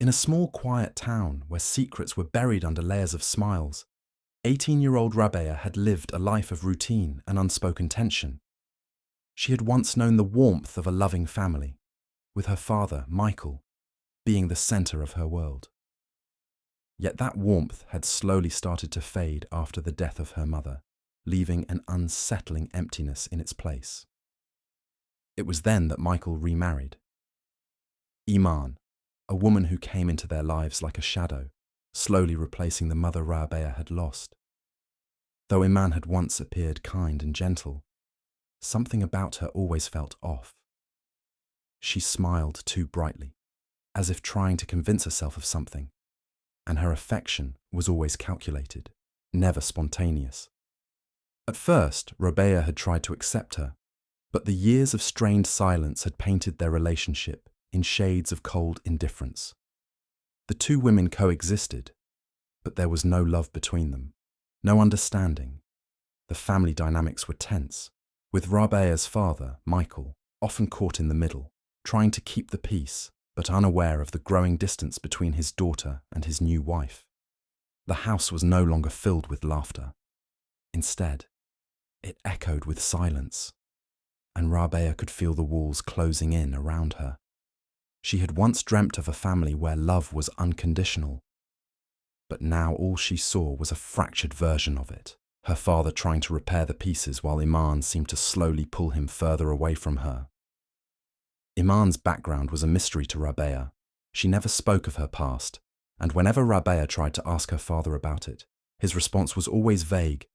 In a small, quiet town where secrets were buried under layers of smiles, 18-year-old Rabea had lived a life of routine and unspoken tension. She had once known the warmth of a loving family, with her father, Michael, being the center of her world. Yet that warmth had slowly started to fade after the death of her mother, leaving an unsettling emptiness in its place. It was then that Michael remarried. Iman, a woman who came into their lives like a shadow, slowly replacing the mother Rabea had lost. Though Iman had once appeared kind and gentle, something about her always felt off. She smiled too brightly, as if trying to convince herself of something, and her affection was always calculated, never spontaneous. At first, Rabea had tried to accept her, but the years of strained silence had painted their relationship in shades of cold indifference. The two women coexisted, but there was no love between them, no understanding. The family dynamics were tense, with Rabea's father, Michael, often caught in the middle, trying to keep the peace, but unaware of the growing distance between his daughter and his new wife. The house was no longer filled with laughter. Instead, it echoed with silence, and Rabea could feel the walls closing in around her. She had once dreamt of a family where love was unconditional, but now all she saw was a fractured version of it, her father trying to repair the pieces while Iman seemed to slowly pull him further away from her. Iman's background was a mystery to Rabea. She never spoke of her past, and whenever Rabea tried to ask her father about it, his response was always vague.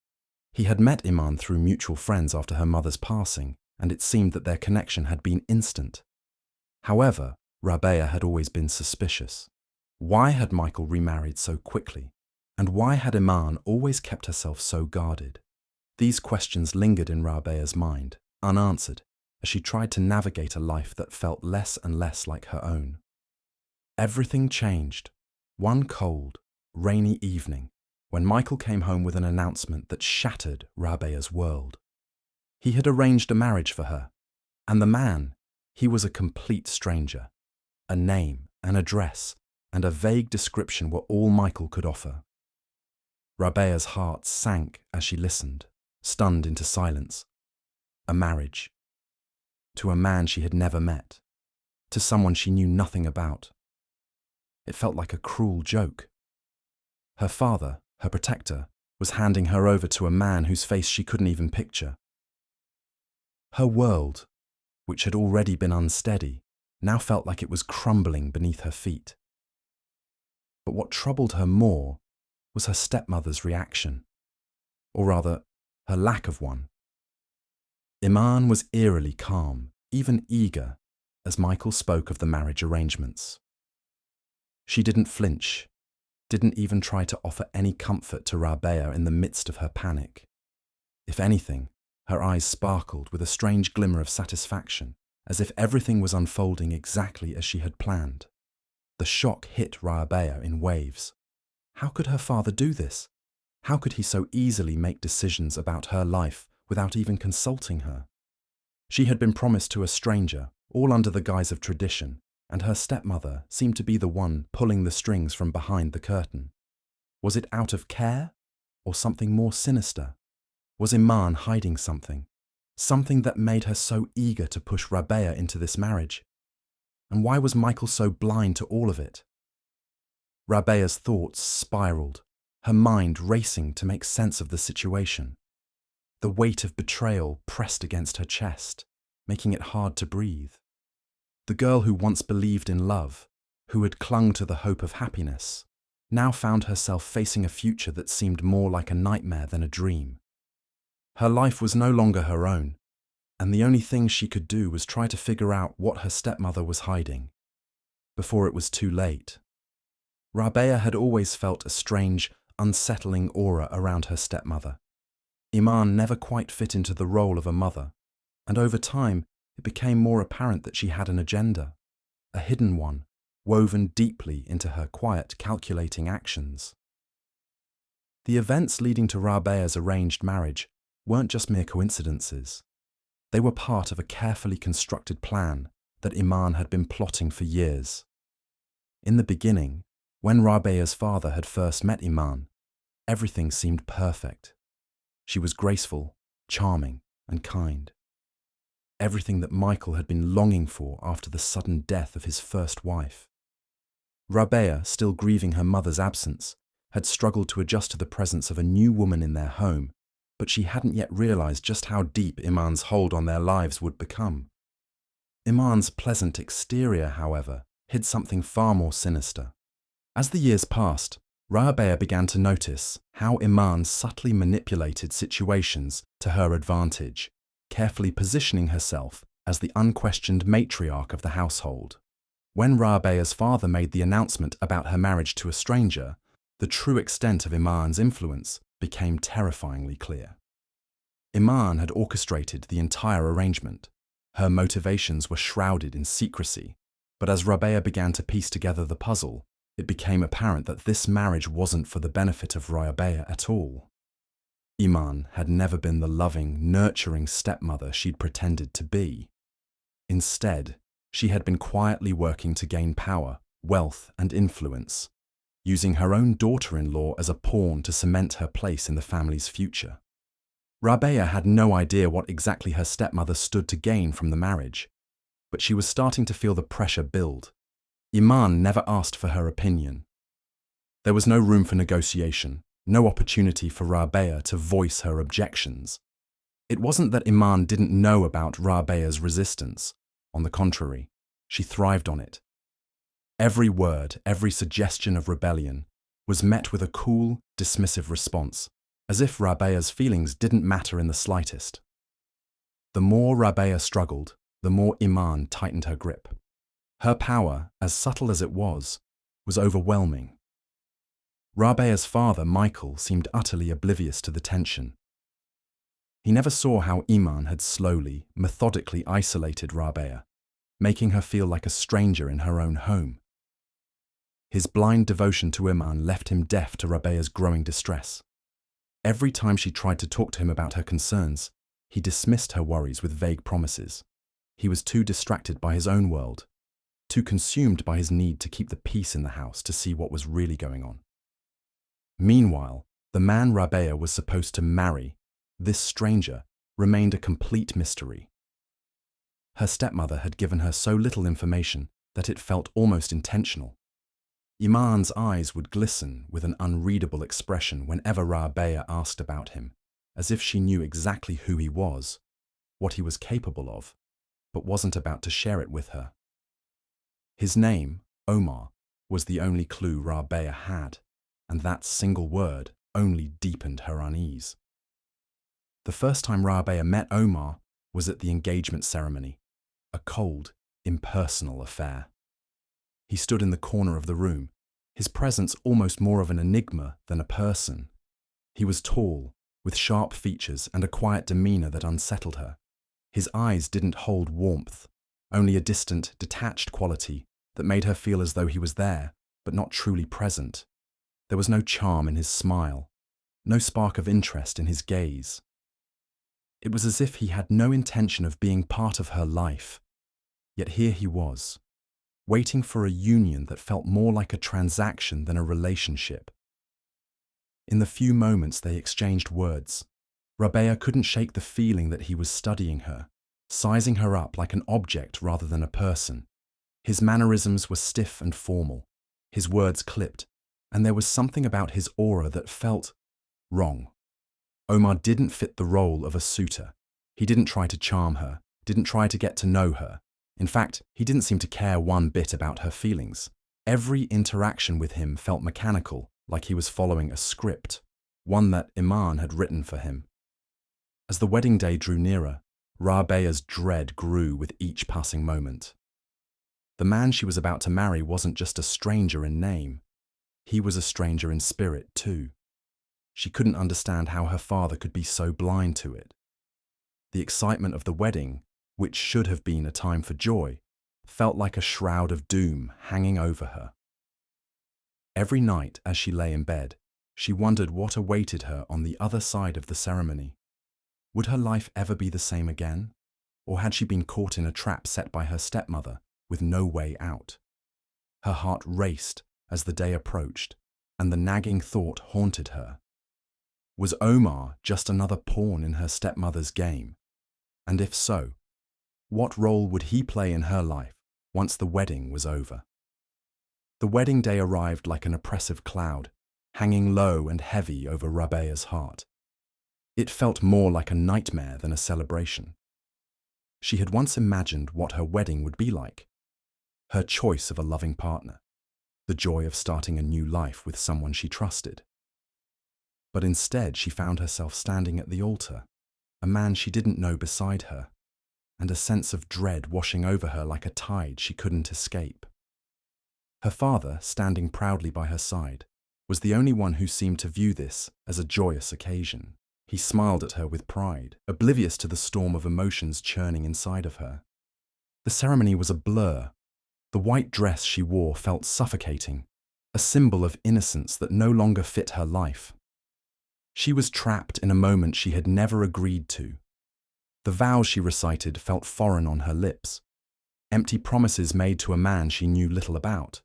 He had met Iman through mutual friends after her mother's passing, and it seemed that their connection had been instant. However, Rabea had always been suspicious. Why had Michael remarried so quickly? And why had Iman always kept herself so guarded? These questions lingered in Rabea's mind, unanswered, as she tried to navigate a life that felt less and less like her own. Everything changed. One cold, rainy evening, when Michael came home with an announcement that shattered Rabea's world. He had arranged a marriage for her, and the man, he was a complete stranger. A name, an address, and a vague description were all Michael could offer. Rabea's heart sank as she listened, stunned into silence. A marriage. To a man she had never met. To someone she knew nothing about. It felt like a cruel joke. Her father, her protector, was handing her over to a man whose face she couldn't even picture. Her world, which had already been unsteady, now felt like it was crumbling beneath her feet. But what troubled her more was her stepmother's reaction, or rather, her lack of one. Iman was eerily calm, even eager, as Michael spoke of the marriage arrangements. She didn't flinch, didn't even try to offer any comfort to Rabea in the midst of her panic. If anything, her eyes sparkled with a strange glimmer of satisfaction, as if everything was unfolding exactly as she had planned. The shock hit Rabea in waves. How could her father do this? How could he so easily make decisions about her life without even consulting her? She had been promised to a stranger, all under the guise of tradition, and her stepmother seemed to be the one pulling the strings from behind the curtain. Was it out of care, or something more sinister? Was Iman hiding something? Something that made her so eager to push Rabea into this marriage? And why was Michael so blind to all of it? Rabea's thoughts spiraled, her mind racing to make sense of the situation. The weight of betrayal pressed against her chest, making it hard to breathe. The girl who once believed in love, who had clung to the hope of happiness, now found herself facing a future that seemed more like a nightmare than a dream. Her life was no longer her own, and the only thing she could do was try to figure out what her stepmother was hiding, before it was too late. Rabea had always felt a strange, unsettling aura around her stepmother. Iman never quite fit into the role of a mother, and over time it became more apparent that she had an agenda, a hidden one, woven deeply into her quiet, calculating actions. The events leading to Rabea's arranged marriage weren't just mere coincidences. They were part of a carefully constructed plan that Iman had been plotting for years. In the beginning, when Rabea's father had first met Iman, everything seemed perfect. She was graceful, charming, and kind. Everything that Michael had been longing for after the sudden death of his first wife. Rabea, still grieving her mother's absence, had struggled to adjust to the presence of a new woman in their home, but she hadn't yet realized just how deep Iman's hold on their lives would become. Iman's pleasant exterior, however, hid something far more sinister. As the years passed, Rabea began to notice how Iman subtly manipulated situations to her advantage, carefully positioning herself as the unquestioned matriarch of the household. When Rabea's father made the announcement about her marriage to a stranger, the true extent of Iman's influence became terrifyingly clear. Iman had orchestrated the entire arrangement. Her motivations were shrouded in secrecy, but as Rabea began to piece together the puzzle, it became apparent that this marriage wasn't for the benefit of Rabea at all. Iman had never been the loving, nurturing stepmother she'd pretended to be. Instead, she had been quietly working to gain power, wealth, and influence, using her own daughter-in-law as a pawn to cement her place in the family's future. Rabea had no idea what exactly her stepmother stood to gain from the marriage, but she was starting to feel the pressure build. Iman never asked for her opinion. There was no room for negotiation, no opportunity for Rabea to voice her objections. It wasn't that Iman didn't know about Rabea's resistance. On the contrary, she thrived on it. Every word, every suggestion of rebellion was met with a cool, dismissive response, as if Rabea's feelings didn't matter in the slightest. The more Rabea struggled, the more Iman tightened her grip. Her power, as subtle as it was overwhelming. Rabea's father, Michael, seemed utterly oblivious to the tension. He never saw how Iman had slowly, methodically isolated Rabea, making her feel like a stranger in her own home. His blind devotion to Iman left him deaf to Rabea's growing distress. Every time she tried to talk to him about her concerns, he dismissed her worries with vague promises. He was too distracted by his own world, too consumed by his need to keep the peace in the house to see what was really going on. Meanwhile, the man Rabea was supposed to marry, this stranger, remained a complete mystery. Her stepmother had given her so little information that it felt almost intentional. Iman's eyes would glisten with an unreadable expression whenever Rabea asked about him, as if she knew exactly who he was, what he was capable of, but wasn't about to share it with her. His name, Omar, was the only clue Rabea had, and that single word only deepened her unease. The first time Rabea met Omar was at the engagement ceremony, a cold, impersonal affair. He stood in the corner of the room, his presence almost more of an enigma than a person. He was tall, with sharp features and a quiet demeanor that unsettled her. His eyes didn't hold warmth, only a distant, detached quality that made her feel as though he was there, but not truly present. There was no charm in his smile, no spark of interest in his gaze. It was as if he had no intention of being part of her life. Yet here he was, waiting for a union that felt more like a transaction than a relationship. In the few moments they exchanged words, Rabea couldn't shake the feeling that he was studying her, sizing her up like an object rather than a person. His mannerisms were stiff and formal, his words clipped, and there was something about his aura that felt wrong. Omar didn't fit the role of a suitor. He didn't try to charm her, didn't try to get to know her. In fact, he didn't seem to care one bit about her feelings. Every interaction with him felt mechanical, like he was following a script, one that Iman had written for him. As the wedding day drew nearer, Rabea's dread grew with each passing moment. The man she was about to marry wasn't just a stranger in name. He was a stranger in spirit, too. She couldn't understand how her father could be so blind to it. The excitement of the wedding, which should have been a time for joy, felt like a shroud of doom hanging over her. Every night as she lay in bed, she wondered what awaited her on the other side of the ceremony. Would her life ever be the same again? Or had she been caught in a trap set by her stepmother with no way out? Her heart raced as the day approached, and the nagging thought haunted her. Was Omar just another pawn in her stepmother's game? And if so, what role would he play in her life once the wedding was over? The wedding day arrived like an oppressive cloud, hanging low and heavy over Rabea's heart. It felt more like a nightmare than a celebration. She had once imagined what her wedding would be like, her choice of a loving partner, the joy of starting a new life with someone she trusted. But instead she found herself standing at the altar, a man she didn't know beside her, and a sense of dread washing over her like a tide she couldn't escape. Her father, standing proudly by her side, was the only one who seemed to view this as a joyous occasion. He smiled at her with pride, oblivious to the storm of emotions churning inside of her. The ceremony was a blur. The white dress she wore felt suffocating, a symbol of innocence that no longer fit her life. She was trapped in a moment she had never agreed to. The vows she recited felt foreign on her lips, empty promises made to a man she knew little about.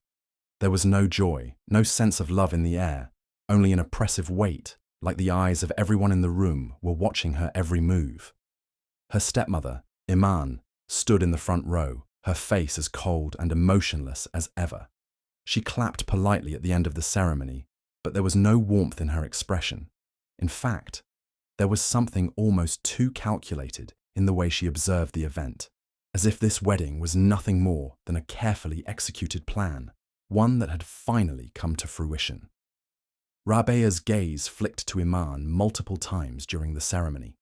There was no joy, no sense of love in the air, only an oppressive weight, like the eyes of everyone in the room were watching her every move. Her stepmother, Iman, stood in the front row, her face as cold and emotionless as ever. She clapped politely at the end of the ceremony, but there was no warmth in her expression. In fact, there was something almost too calculated in the way she observed the event, as if this wedding was nothing more than a carefully executed plan, one that had finally come to fruition. Rabea's gaze flicked to Iman multiple times during the ceremony.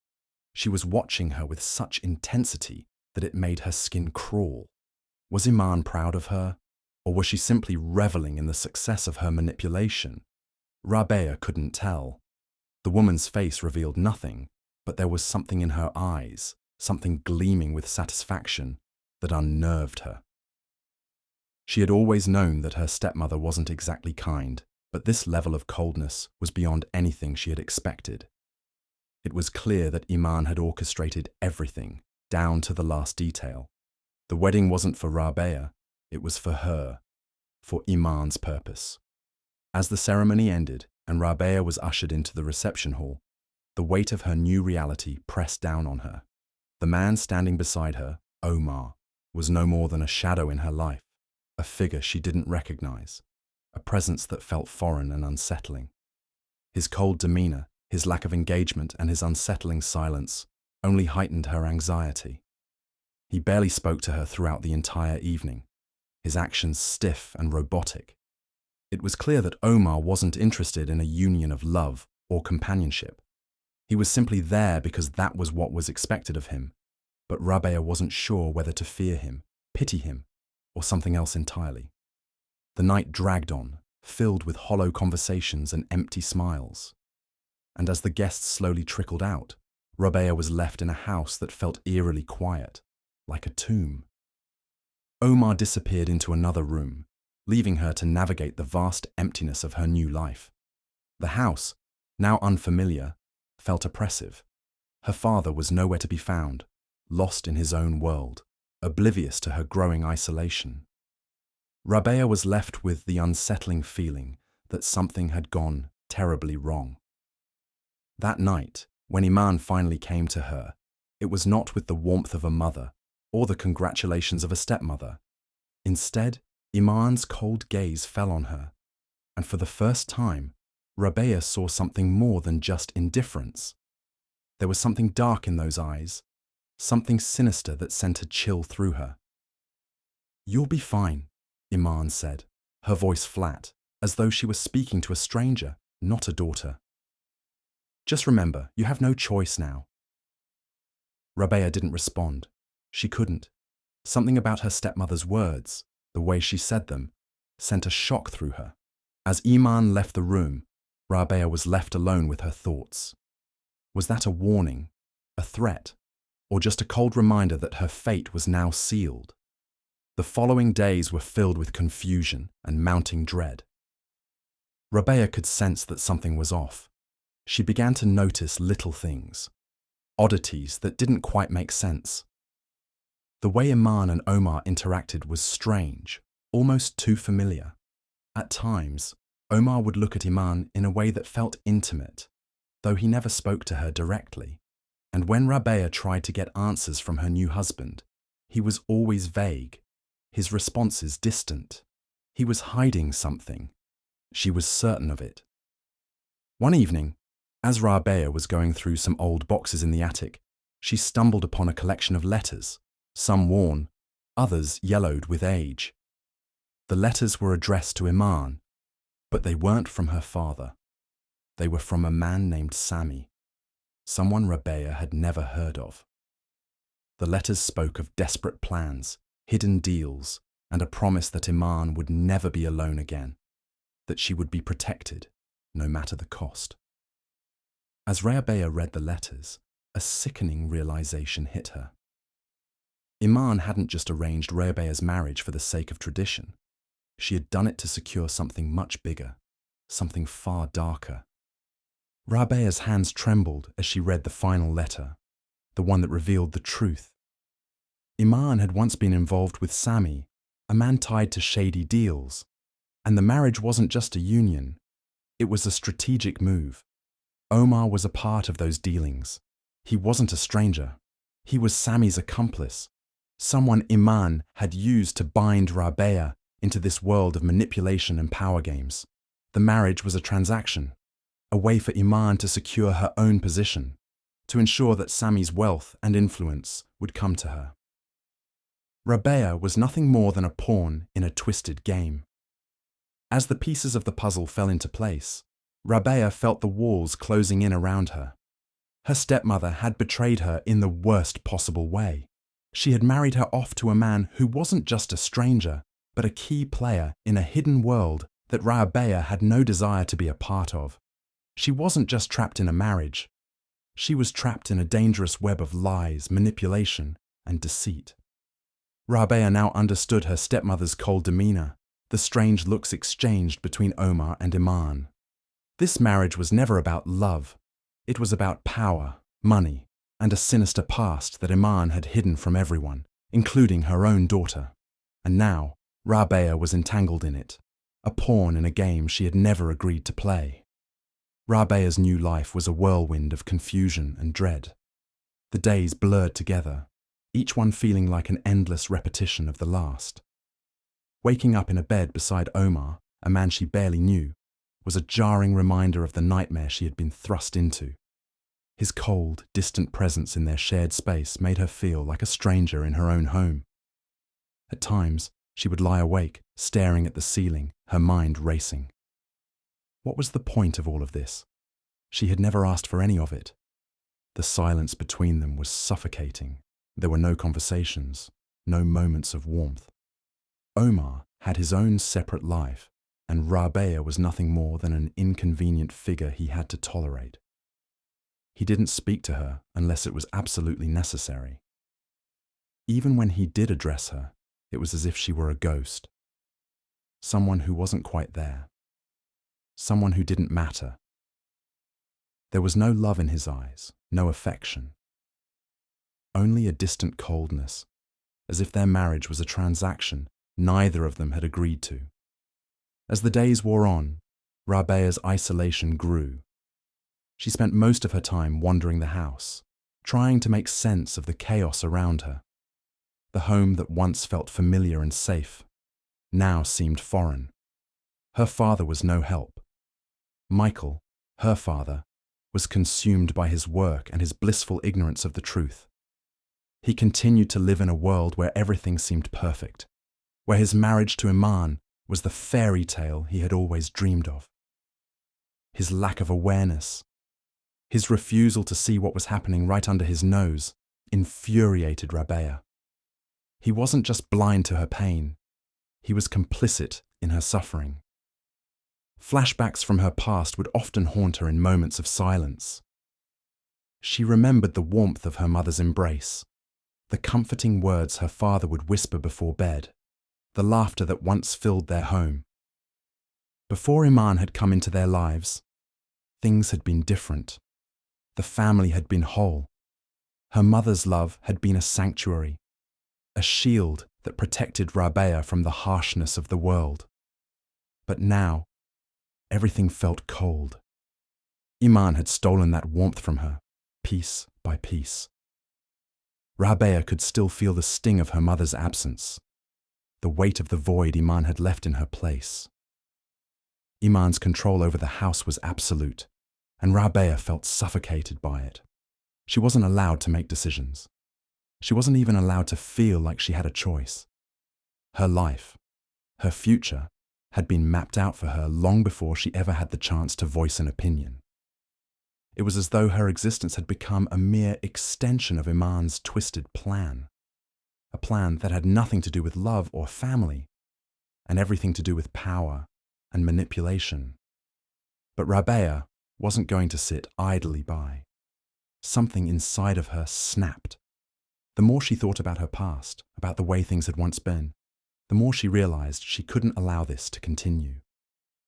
She was watching her with such intensity that it made her skin crawl. Was Iman proud of her, or was she simply reveling in the success of her manipulation? Rabea couldn't tell. The woman's face revealed nothing, but there was something in her eyes, something gleaming with satisfaction, that unnerved her. She had always known that her stepmother wasn't exactly kind, but this level of coldness was beyond anything she had expected. It was clear that Iman had orchestrated everything, down to the last detail. The wedding wasn't for Rabea, it was for her, for Iman's purpose. As the ceremony ended and Rabea was ushered into the reception hall, the weight of her new reality pressed down on her. The man standing beside her, Omar, was no more than a shadow in her life, a figure she didn't recognize, a presence that felt foreign and unsettling. His cold demeanor, his lack of engagement, and his unsettling silence only heightened her anxiety. He barely spoke to her throughout the entire evening, his actions stiff and robotic. It was clear that Omar wasn't interested in a union of love or companionship. He was simply there because that was what was expected of him, but Rabea wasn't sure whether to fear him, pity him, or something else entirely. The night dragged on, filled with hollow conversations and empty smiles. And as the guests slowly trickled out, Rabea was left in a house that felt eerily quiet, like a tomb. Omar disappeared into another room, leaving her to navigate the vast emptiness of her new life. The house, now unfamiliar, felt oppressive. Her father was nowhere to be found, lost in his own world, oblivious to her growing isolation. Rabea was left with the unsettling feeling that something had gone terribly wrong. That night, when Iman finally came to her, it was not with the warmth of a mother or the congratulations of a stepmother. Instead, Iman's cold gaze fell on her, and for the first time, Rabea saw something more than just indifference. There was something dark in those eyes, something sinister that sent a chill through her. "You'll be fine," Iman said, her voice flat, as though she was speaking to a stranger, not a daughter. "Just remember, you have no choice now." Rabea didn't respond. She couldn't. Something about her stepmother's words, the way she said them, sent a shock through her. As Iman left the room, Rabea was left alone with her thoughts. Was that a warning, a threat, or just a cold reminder that her fate was now sealed? The following days were filled with confusion and mounting dread. Rabea could sense that something was off. She began to notice little things, oddities that didn't quite make sense. The way Iman and Omar interacted was strange, almost too familiar. At times, Omar would look at Iman in a way that felt intimate, though he never spoke to her directly. And when Rabea tried to get answers from her new husband, he was always vague, his responses distant. He was hiding something. She was certain of it. One evening, as Rabea was going through some old boxes in the attic, she stumbled upon a collection of letters, some worn, others yellowed with age. The letters were addressed to Iman, but they weren't from her father. They were from a man named Sami, someone Rabea had never heard of. The letters spoke of desperate plans, hidden deals, and a promise that Iman would never be alone again, that she would be protected, no matter the cost. As Rabea read the letters, a sickening realization hit her. Iman hadn't just arranged Rabea's marriage for the sake of tradition. She had done it to secure something much bigger, something far darker. Rabea's hands trembled as she read the final letter, the one that revealed the truth. Iman had once been involved with Sami, a man tied to shady deals, and the marriage wasn't just a union, it was a strategic move. Omar was a part of those dealings. He wasn't a stranger. He was Sami's accomplice, someone Iman had used to bind Rabea into this world of manipulation and power games. The marriage was a transaction, a way for Iman to secure her own position, to ensure that Sami's wealth and influence would come to her. Rabea was nothing more than a pawn in a twisted game. As the pieces of the puzzle fell into place, Rabea felt the walls closing in around her. Her stepmother had betrayed her in the worst possible way. She had married her off to a man who wasn't just a stranger, but a key player in a hidden world that Rabea had no desire to be a part of. She wasn't just trapped in a marriage. She was trapped in a dangerous web of lies, manipulation, and deceit. Rabea now understood her stepmother's cold demeanor, the strange looks exchanged between Omar and Iman. This marriage was never about love. It was about power, money, and a sinister past that Iman had hidden from everyone, including her own daughter. And now, Rabea was entangled in it, a pawn in a game she had never agreed to play. Rabea's new life was a whirlwind of confusion and dread. The days blurred together, each one feeling like an endless repetition of the last. Waking up in a bed beside Omar, a man she barely knew, was a jarring reminder of the nightmare she had been thrust into. His cold, distant presence in their shared space made her feel like a stranger in her own home. At times, she would lie awake, staring at the ceiling, her mind racing. What was the point of all of this? She had never asked for any of it. The silence between them was suffocating. There were no conversations, no moments of warmth. Omar had his own separate life, and Rabea was nothing more than an inconvenient figure he had to tolerate. He didn't speak to her unless it was absolutely necessary. Even when he did address her, it was as if she were a ghost. Someone who wasn't quite there. Someone who didn't matter. There was no love in his eyes, no affection. Only a distant coldness, as if their marriage was a transaction neither of them had agreed to. As the days wore on, Rabea's isolation grew. She spent most of her time wandering the house, trying to make sense of the chaos around her. The home that once felt familiar and safe now seemed foreign. Her father was no help. Michael, her father, was consumed by his work and his blissful ignorance of the truth. He continued to live in a world where everything seemed perfect, where his marriage to Iman was the fairy tale he had always dreamed of. His lack of awareness, his refusal to see what was happening right under his nose, infuriated Rabea. He wasn't just blind to her pain, he was complicit in her suffering. Flashbacks from her past would often haunt her in moments of silence. She remembered the warmth of her mother's embrace, the comforting words her father would whisper before bed, the laughter that once filled their home. Before Iman had come into their lives, things had been different. The family had been whole. Her mother's love had been a sanctuary, a shield that protected Rabea from the harshness of the world. But now, everything felt cold. Iman had stolen that warmth from her, piece by piece. Rabea could still feel the sting of her mother's absence, the weight of the void Iman had left in her place. Iman's control over the house was absolute, and Rabea felt suffocated by it. She wasn't allowed to make decisions. She wasn't even allowed to feel like she had a choice. Her life, her future, had been mapped out for her long before she ever had the chance to voice an opinion. It was as though her existence had become a mere extension of Iman's twisted plan, a plan that had nothing to do with love or family, and everything to do with power and manipulation. But Rabea wasn't going to sit idly by. Something inside of her snapped. The more she thought about her past, about the way things had once been, the more she realized she couldn't allow this to continue.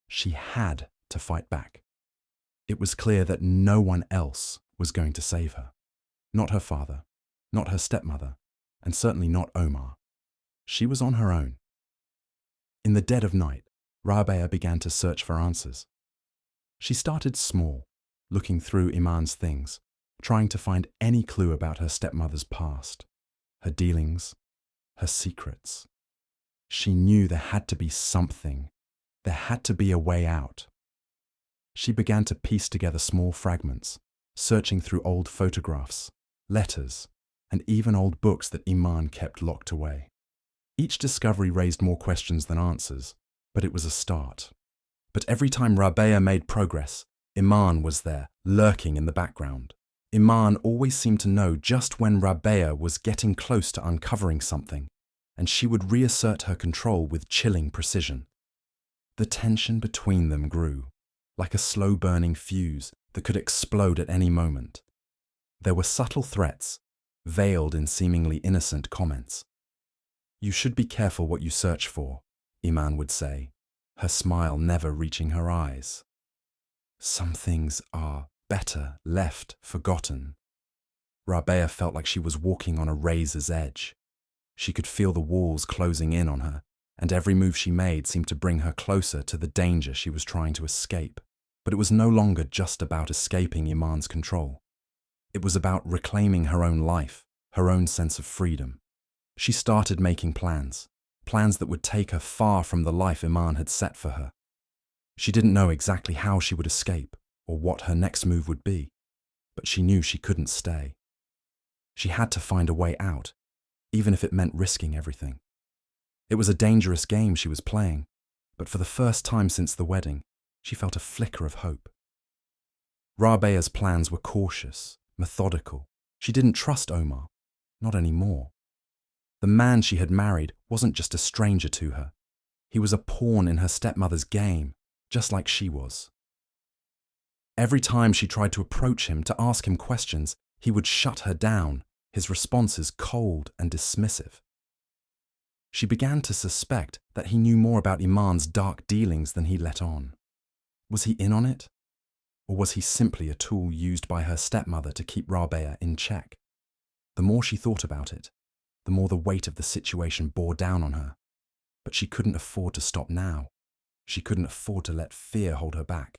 She had to fight back. It was clear that no one else was going to save her. Not her father, not her stepmother, and certainly not Omar. She was on her own. In the dead of night, Rabea began to search for answers. She started small, looking through Iman's things, trying to find any clue about her stepmother's past, her dealings, her secrets. She knew there had to be something. There had to be a way out. She began to piece together small fragments, searching through old photographs, letters, and even old books that Iman kept locked away. Each discovery raised more questions than answers, but it was a start. But every time Rabea made progress, Iman was there, lurking in the background. Iman always seemed to know just when Rabea was getting close to uncovering something, and she would reassert her control with chilling precision. The tension between them grew, like a slow-burning fuse that could explode at any moment. There were subtle threats, veiled in seemingly innocent comments. "You should be careful what you search for," Iman would say, her smile never reaching her eyes. "Some things are better left forgotten." Rabea felt like she was walking on a razor's edge. She could feel the walls closing in on her, and every move she made seemed to bring her closer to the danger she was trying to escape. But it was no longer just about escaping Iman's control. It was about reclaiming her own life, her own sense of freedom. She started making plans that would take her far from the life Iman had set for her. She didn't know exactly how she would escape or what her next move would be, but she knew she couldn't stay. She had to find a way out, even if it meant risking everything. It was a dangerous game she was playing, but for the first time since the wedding, she felt a flicker of hope. Rabea's plans were cautious, methodical. She didn't trust Omar, not anymore. The man she had married wasn't just a stranger to her. He was a pawn in her stepmother's game, just like she was. Every time she tried to approach him to ask him questions, he would shut her down, his responses cold and dismissive. She began to suspect that he knew more about Iman's dark dealings than he let on. Was he in on it? Or was he simply a tool used by her stepmother to keep Rabea in check? The more she thought about it, the more the weight of the situation bore down on her. But she couldn't afford to stop now. She couldn't afford to let fear hold her back.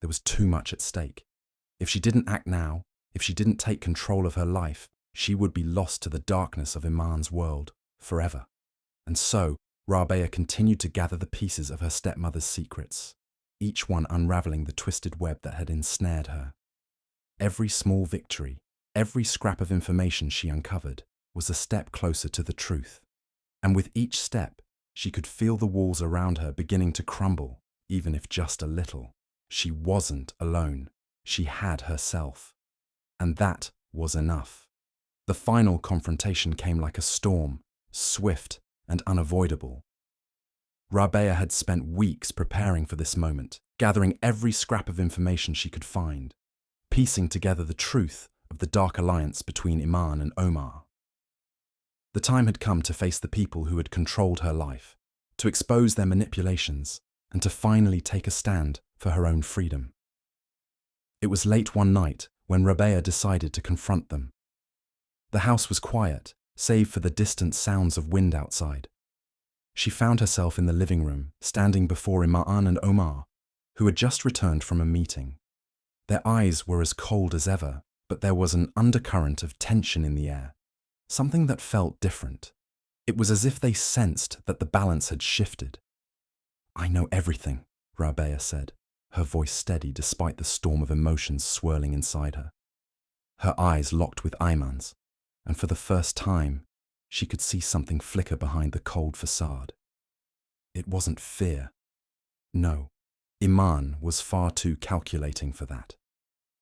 There was too much at stake. If she didn't act now, if she didn't take control of her life, she would be lost to the darkness of Iman's world forever. And so, Rabea continued to gather the pieces of her stepmother's secrets, each one unraveling the twisted web that had ensnared her. Every small victory, every scrap of information she uncovered, was a step closer to the truth. And with each step, she could feel the walls around her beginning to crumble, even if just a little. She wasn't alone. She had herself. And that was enough. The final confrontation came like a storm, swift and unavoidable. Rabea had spent weeks preparing for this moment, gathering every scrap of information she could find, piecing together the truth of the dark alliance between Iman and Omar. The time had come to face the people who had controlled her life, to expose their manipulations, and to finally take a stand for her own freedom. It was late one night when Rabea decided to confront them. The house was quiet, save for the distant sounds of wind outside. She found herself in the living room, standing before Iman and Omar, who had just returned from a meeting. Their eyes were as cold as ever, but there was an undercurrent of tension in the air, something that felt different. It was as if they sensed that the balance had shifted. "I know everything," Rabea said, her voice steady despite the storm of emotions swirling inside her. Her eyes locked with Iman's, and for the first time, she could see something flicker behind the cold facade. It wasn't fear. No, Iman was far too calculating for that.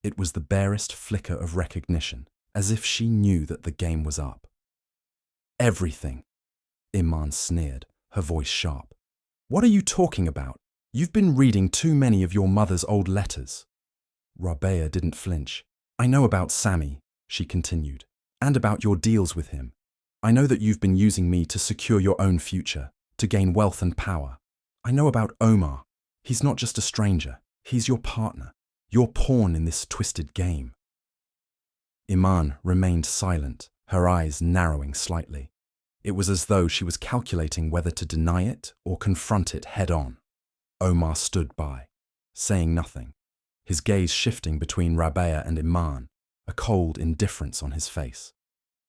It was the barest flicker of recognition, as if she knew that the game was up. "Everything," Iman sneered, her voice sharp. "What are you talking about? You've been reading too many of your mother's old letters." Rabea didn't flinch. "I know about Sammy," she continued, "and about your deals with him. I know that you've been using me to secure your own future, to gain wealth and power. I know about Omar. He's not just a stranger. He's your partner, your pawn in this twisted game." Iman remained silent, her eyes narrowing slightly. It was as though she was calculating whether to deny it or confront it head-on. Omar stood by, saying nothing, his gaze shifting between Rabea and Iman, a cold indifference on his face.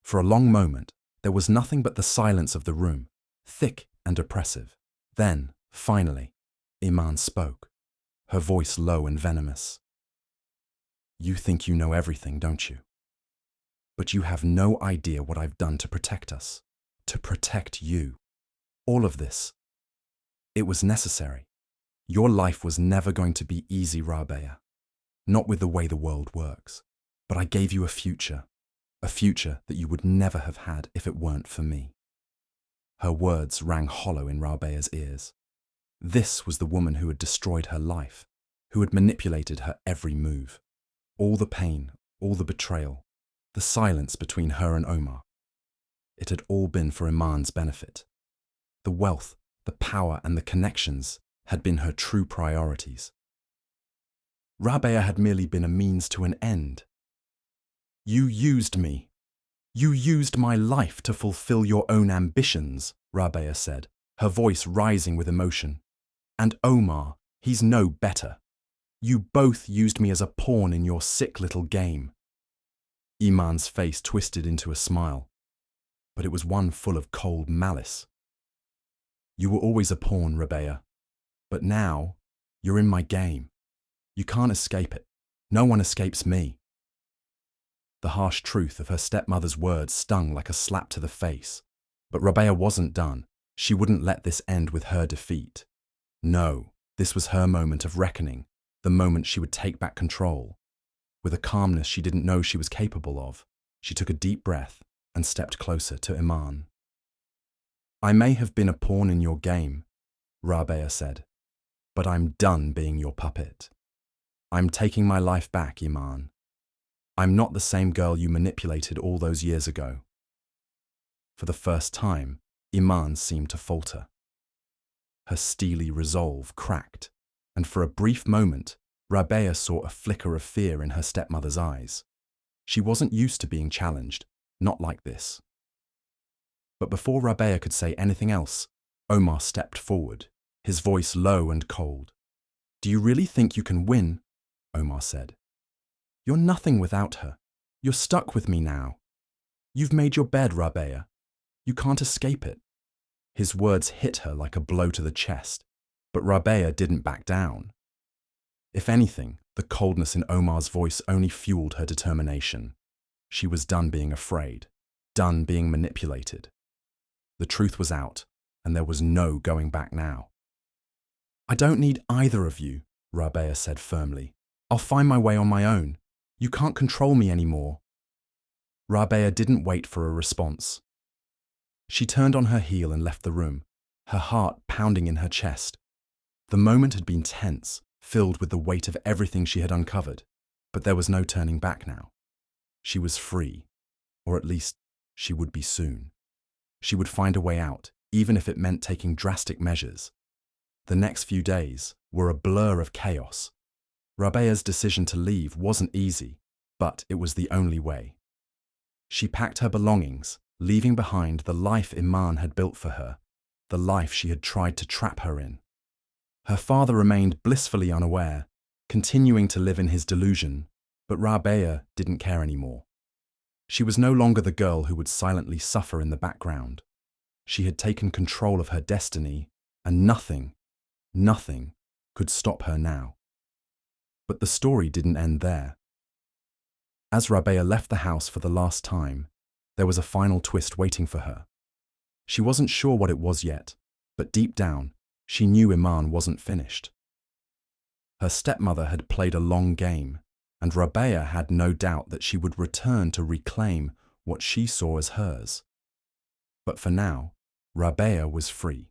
For a long moment, there was nothing but the silence of the room, thick and oppressive. Then, finally, Iman spoke, her voice low and venomous. "You think you know everything, don't you? But you have no idea what I've done to protect us, to protect you. All of this. It was necessary. Your life was never going to be easy, Rabea. Not with the way the world works. But I gave you a future that you would never have had if it weren't for me." Her words rang hollow in Rabea's ears. This was the woman who had destroyed her life, who had manipulated her every move. All the pain, all the betrayal, the silence between her and Omar. It had all been for Iman's benefit. The wealth, the power, and the connections had been her true priorities. Rabea had merely been a means to an end. "You used me. You used my life to fulfill your own ambitions," Rabea said, her voice rising with emotion. "And Omar, he's no better. You both used me as a pawn in your sick little game." Iman's face twisted into a smile, but it was one full of cold malice. "You were always a pawn, Rabea, but now you're in my game. You can't escape it. No one escapes me." The harsh truth of her stepmother's words stung like a slap to the face. But Rabea wasn't done. She wouldn't let this end with her defeat. No, this was her moment of reckoning, the moment she would take back control. With a calmness she didn't know she was capable of, she took a deep breath and stepped closer to Iman. "I may have been a pawn in your game," Rabea said, "but I'm done being your puppet. I'm taking my life back, Iman. I'm not the same girl you manipulated all those years ago." For the first time, Iman seemed to falter. Her steely resolve cracked, and for a brief moment, Rabea saw a flicker of fear in her stepmother's eyes. She wasn't used to being challenged, not like this. But before Rabea could say anything else, Omar stepped forward, his voice low and cold. "Do you really think you can win?" Omar said. "You're nothing without her. You're stuck with me now. You've made your bed, Rabea. You can't escape it." His words hit her like a blow to the chest, but Rabea didn't back down. If anything, the coldness in Omar's voice only fueled her determination. She was done being afraid, done being manipulated. The truth was out, and there was no going back now. "I don't need either of you," Rabea said firmly. "I'll find my way on my own. You can't control me anymore." Rabea didn't wait for a response. She turned on her heel and left the room, her heart pounding in her chest. The moment had been tense, filled with the weight of everything she had uncovered, but there was no turning back now. She was free, or at least she would be soon. She would find a way out, even if it meant taking drastic measures. The next few days were a blur of chaos. Rabea's decision to leave wasn't easy, but it was the only way. She packed her belongings, leaving behind the life Iman had built for her, the life she had tried to trap her in. Her father remained blissfully unaware, continuing to live in his delusion, but Rabea didn't care anymore. She was no longer the girl who would silently suffer in the background. She had taken control of her destiny, and nothing could stop her now. But the story didn't end there. As Rabea left the house for the last time, there was a final twist waiting for her. She wasn't sure what it was yet, but deep down, she knew Iman wasn't finished. Her stepmother had played a long game, and Rabea had no doubt that she would return to reclaim what she saw as hers. But for now, Rabea was free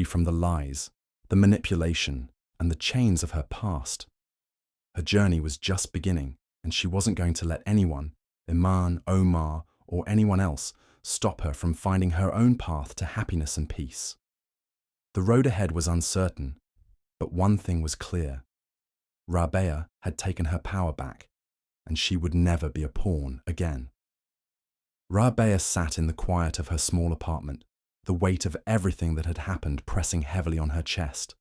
from the lies, the manipulation, and the chains of her past. Her journey was just beginning, and she wasn't going to let anyone, Iman, Omar, or anyone else, stop her from finding her own path to happiness and peace. The road ahead was uncertain, but one thing was clear. Rabea had taken her power back, and she would never be a pawn again. Rabea sat in the quiet of her small apartment, the weight of everything that had happened pressing heavily on her chest.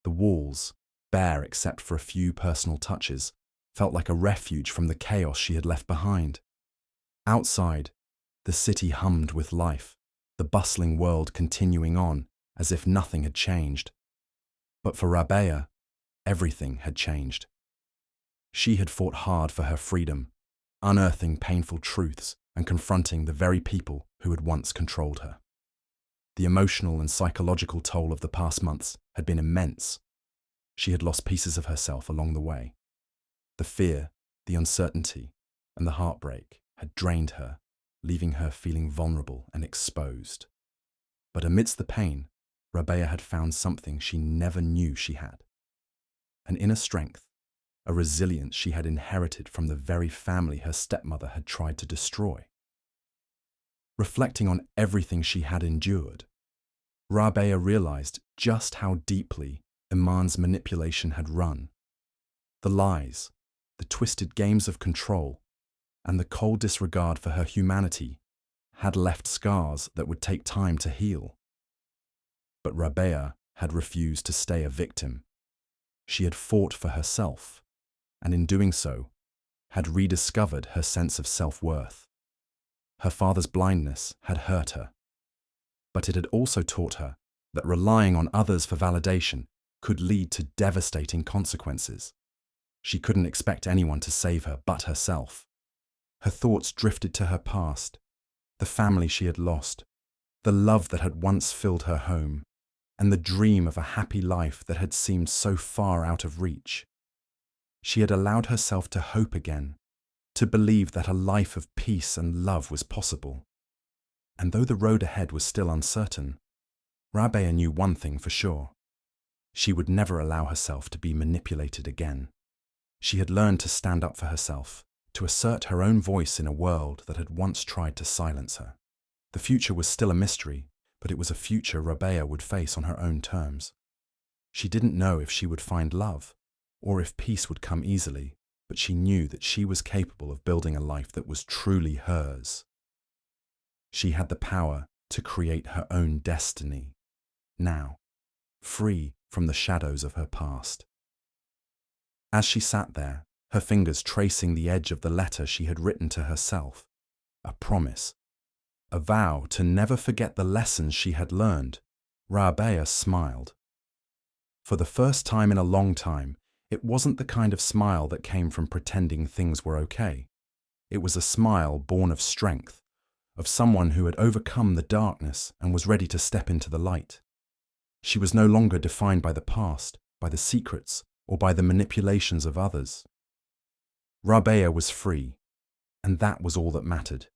The walls, bare except for a few personal touches, felt like a refuge from the chaos she had left behind. Outside, the city hummed with life, the bustling world continuing on as if nothing had changed. But for Rabea, everything had changed. She had fought hard for her freedom, unearthing painful truths and confronting the very people who had once controlled her. The emotional and psychological toll of the past months had been immense. She had lost pieces of herself along the way. The fear, the uncertainty, and the heartbreak had drained her, leaving her feeling vulnerable and exposed. But amidst the pain, Rabea had found something she never knew she had. An inner strength, a resilience she had inherited from the very family her stepmother had tried to destroy. Reflecting on everything she had endured, Rabea realized just how deeply Iman's manipulation had run. The lies, the twisted games of control, and the cold disregard for her humanity had left scars that would take time to heal. But Rabea had refused to stay a victim. She had fought for herself, and in doing so, had rediscovered her sense of self-worth. Her father's blindness had hurt her, but it had also taught her that relying on others for validation could lead to devastating consequences. She couldn't expect anyone to save her but herself. Her thoughts drifted to her past, the family she had lost, the love that had once filled her home, and the dream of a happy life that had seemed so far out of reach. She had allowed herself to hope again, to believe that a life of peace and love was possible. And though the road ahead was still uncertain, Rabea knew one thing for sure. She would never allow herself to be manipulated again. She had learned to stand up for herself, to assert her own voice in a world that had once tried to silence her. The future was still a mystery, but it was a future Rabea would face on her own terms. She didn't know if she would find love, or if peace would come easily, but she knew that she was capable of building a life that was truly hers. She had the power to create her own destiny, now, free from the shadows of her past. As she sat there, her fingers tracing the edge of the letter she had written to herself, a promise, a vow to never forget the lessons she had learned, Rabea smiled. For the first time in a long time, it wasn't the kind of smile that came from pretending things were okay. It was a smile born of strength, of someone who had overcome the darkness and was ready to step into the light. She was no longer defined by the past, by the secrets, or by the manipulations of others. Rabea was free, and that was all that mattered.